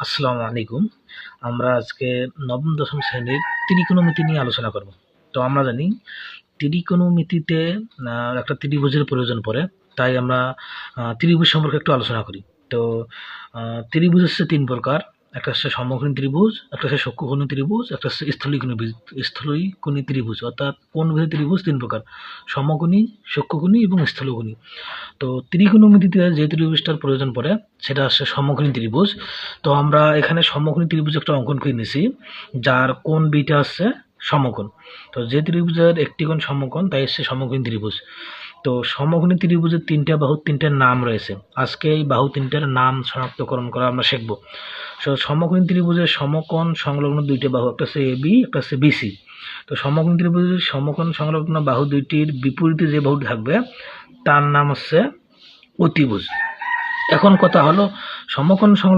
আসসালামু আলাইকুম। আমরা আজকে নবম দশম শ্রেণীর ত্রিকোণমিতি নিয়ে আলোচনা করব। তো আমরা জানি ত্রিকোণমিতিতে একটা ত্রিভুজের প্রয়োজন পড়ে, তাই আমরা ত্রিভুজ সম্পর্কে একটু আলোচনা করি। তো ত্রিভুজ হচ্ছে তিন প্রকার। একটা হচ্ছে সমকোণী ত্রিভুজ, একটা হচ্ছে ষটকোণী ত্রিভুজ, একটা হচ্ছে স্থূলকোণী ত্রিভুজ। অর্থাৎ কোণবিশিষ্ট ত্রিভুজ তিন প্রকার: সমকোণী, ষটকোণী এবং স্থূলকোণী। তো ত্রিকোণমিতিতে যে ত্রিভুজটার প্রয়োজন পড়ে সেটা হচ্ছে সমকোণী ত্রিভুজ। তো আমরা এখানে সমকোণী ত্রিভুজ একটা অঙ্কন করে নিয়েছি, যার কোণ বিটা হচ্ছে সমকোণ। তো যে ত্রিভুজের একটি কোণ সমকোণ তাই হচ্ছে সমকোণী ত্রিভুজ। তো সমকোণী ত্রিভুজের তিনটা বাহুর তিনটার নাম রয়েছে। আজকে এই বাহু তিনটার নাম শনাক্তকরণ করা আমরা শিখব। সমকোণী ত্রিভুজের সমকোণ সংলগ্ন দুইটা বাহু, একটা হচ্ছে এবি, একটা হচ্ছে বিসি। তো সমকোণী ত্রিভুজের সমকোণ সংলগ্ন বাহু দুইটির বিপরীতে যে বাহুটি থাকবে তার নাম হচ্ছে অতিভুজ। এখন কথা হলো সমকোণ সংলগ্ন